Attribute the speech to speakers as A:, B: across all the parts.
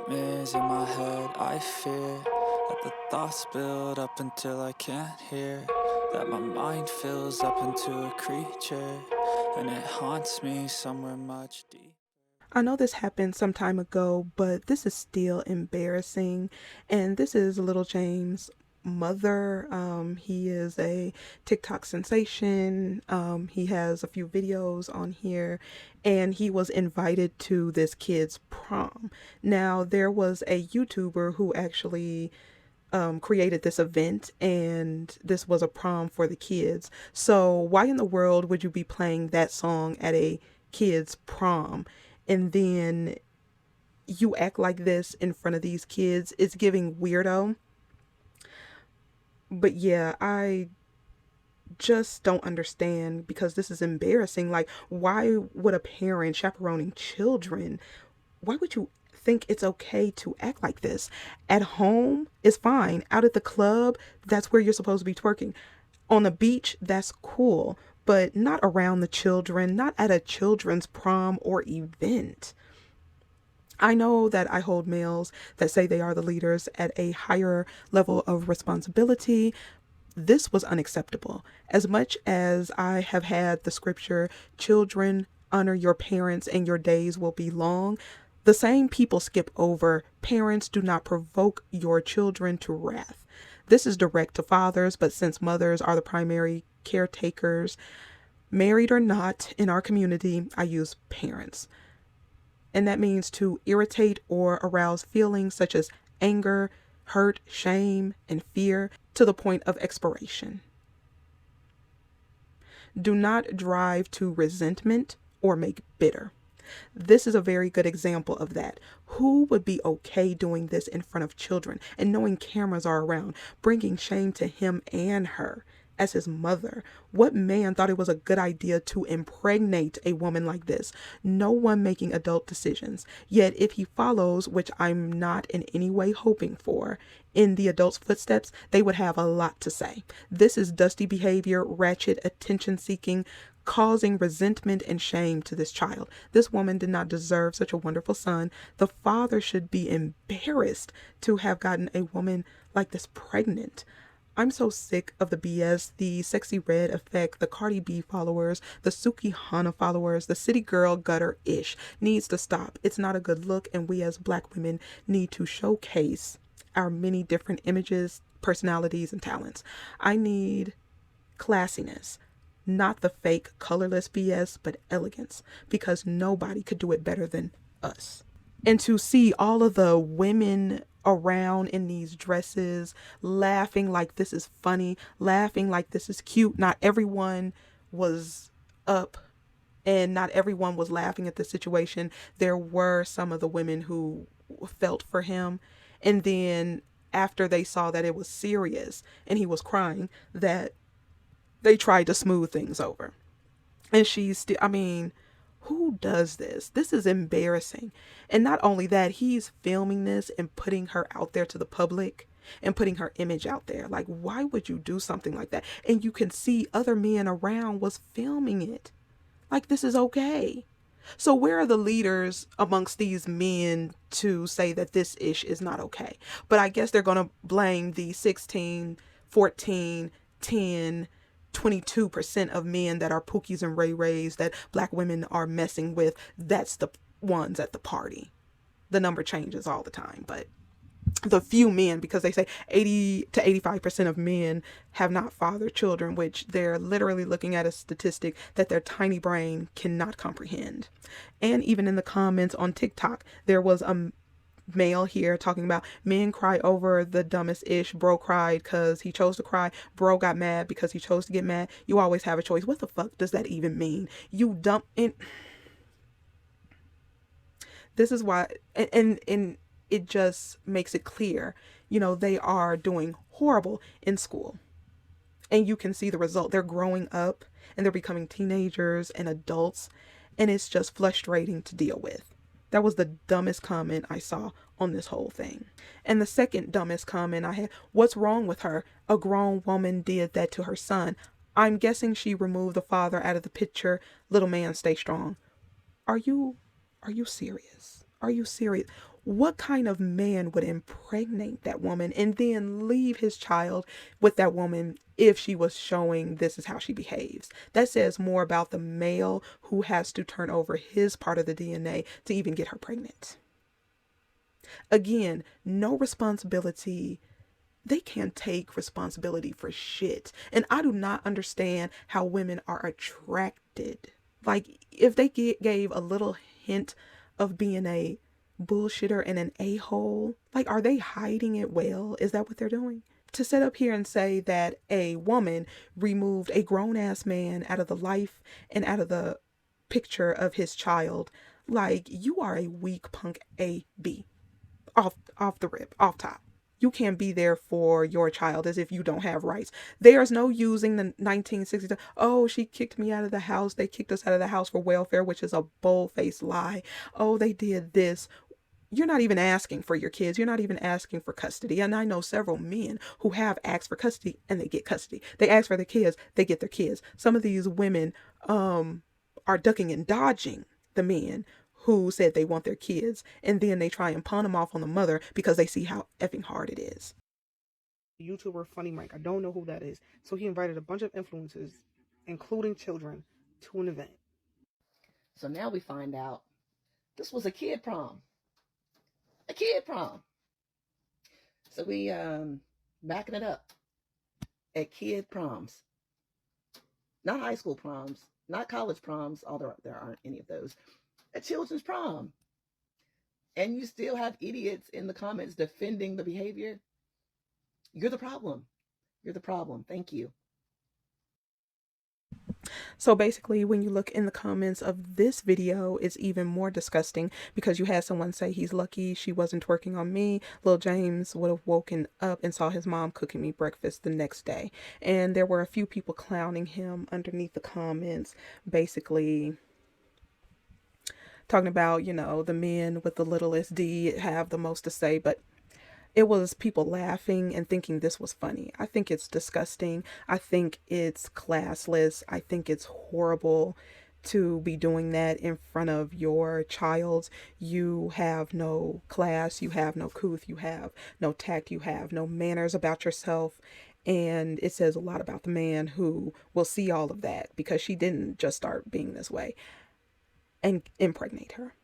A: nightmares in my head, I fear that the thoughts build up until I can't hear, that my mind fills up into a creature, and it haunts me somewhere much deep.
B: I know this happened some time ago, but this is still embarrassing. And this is Little James' mother. He is a TikTok sensation. He has a few videos on here, and he was invited to this kid's prom. Now, there was a YouTuber who actually created this event, and this was a prom for the kids. So, why in the world would you be playing that song at a kid's prom? And then you act like this in front of these kids. It's giving weirdo. But yeah, I just don't understand because this is embarrassing. Like, why would a parent chaperoning children, why would you think it's okay to act like this? At home is fine. Out at the club, that's where you're supposed to be twerking. On the beach, that's cool. But not around the children, not at a children's prom or event. I know that I hold males that say they are the leaders at a higher level of responsibility. This was unacceptable. As much as I have had the scripture, children, honor your parents and your days will be long, the same people skip over, parents, do not provoke your children to wrath. This is direct to fathers, but since mothers are the primary caretakers, married or not, in our community, I use parents. And that means to irritate or arouse feelings such as anger, hurt, shame, and fear to the point of expiration. Do not drive to resentment or make bitter. This is a very good example of that. Who would be okay doing this in front of children and knowing cameras are around, bringing shame to him and her as his mother? What man thought it was a good idea to impregnate a woman like this? No one making adult decisions. Yet, if he follows, which I'm not in any way hoping for, in the adult's footsteps, they would have a lot to say. This is dusty behavior, ratchet, attention seeking, causing resentment and shame to this child. This woman did not deserve such a wonderful son. The father should be embarrassed to have gotten a woman like this pregnant. I'm so sick of the BS, the Sexy Red effect, the Cardi B followers, the Suki Hana followers, the city girl gutter ish needs to stop. It's not a good look, and we as black women need to showcase our many different images, personalities, and talents. I need classiness, not the fake colorless BS, but elegance, because nobody could do it better than us. And to see all of the women around in these dresses laughing like this is funny, laughing like this is cute. Not everyone was up and not everyone was laughing at the situation. There were some of the women who felt for him. And then after they saw that it was serious and he was crying, that they tried to smooth things over. And she's still, I mean, who does this? This is embarrassing. And not only that, he's filming this and putting her out there to the public and putting her image out there. Like, why would you do something like that? And you can see other men around was filming it. Like, this is okay. So where are the leaders amongst these men to say that this ish is not okay? But I guess they're going to blame the 16, 14, 10, 22% of men that are pookies and ray rays that black women are messing with. That's the ones at the party. The number changes all the time, but the few men, because they say 80 to 85% of men have not fathered children, which they're literally looking at a statistic that their tiny brain cannot comprehend. And even in the comments on TikTok, there was a male here talking about men cry over the dumbest ish. Bro cried because he chose to cry. Bro got mad because he chose to get mad. You always have a choice. What the fuck does that even mean? You dumb. And this is why, and it just makes it clear, they are doing horrible in school. And you can see the result. They're growing up and they're becoming teenagers and adults. And it's just frustrating to deal with. That was the dumbest comment I saw on this whole thing. And the second dumbest comment I had, what's wrong with her? A grown woman did that to her son. I'm guessing she removed the father out of the picture. Little man, stay strong. Are you are you serious? Are you serious? What kind of man would impregnate that woman and then leave his child with that woman if she was showing this is how she behaves? That says more about the male who has to turn over his part of the DNA to even get her pregnant. Again, no responsibility. They can't take responsibility for shit. And I do not understand how women are attracted. Like, if they gave a little hint of being a bullshitter and an a-hole, like, are they hiding it well? Is that what they're doing? To sit up here and say that a woman removed a grown ass man out of the life and out of the picture of his child, like, you are a weak punk A-B. Off the rip, off top. You can't be there for your child as if you don't have rights. There's no using the 1960s. Oh, she kicked me out of the house. They kicked us out of the house for welfare, which is a bold-faced lie. Oh, they did this. You're not even asking for your kids. You're not even asking for custody. And I know several men who have asked for custody and they get custody. They ask for their kids, they get their kids. Some of these women are ducking and dodging the men who said they want their kids, and then they try and pawn them off on the mother because they see how effing hard it is.
C: YouTuber Funny Mike, I don't know who that is. So he invited a bunch of influencers, including children, to an event.
D: So now we find out this was a kid prom. A kid prom. So we backing it up at kid proms. Not high school proms, not college proms, although there aren't any of those. A children's prom. And you still have idiots in the comments defending the behavior. You're the problem. You're the problem. Thank you.
B: So basically, when you look in the comments of this video, it's even more disgusting because you had someone say he's lucky she wasn't twerking on me. Lil James would have woken up and saw his mom cooking me breakfast the next day. And there were a few people clowning him underneath the comments, basically talking about, you know, the men with the littlest D have the most to say, but it was people laughing and thinking this was funny. I think it's disgusting. I think it's classless. I think it's horrible to be doing that in front of your child. You have no class, you have no couth, you have no tact, you have no manners about yourself. And it says a lot about the man who will see all of that because she didn't just start being this way and impregnate her.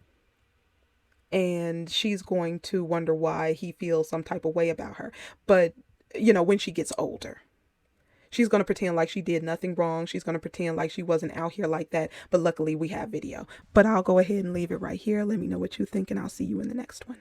B: And she's going to wonder why he feels some type of way about her. But, you know, when she gets older, she's going to pretend like she did nothing wrong. She's going to pretend like she wasn't out here like that. But luckily we have video. But I'll go ahead and leave it right here. Let me know what you think and I'll see you in the next one.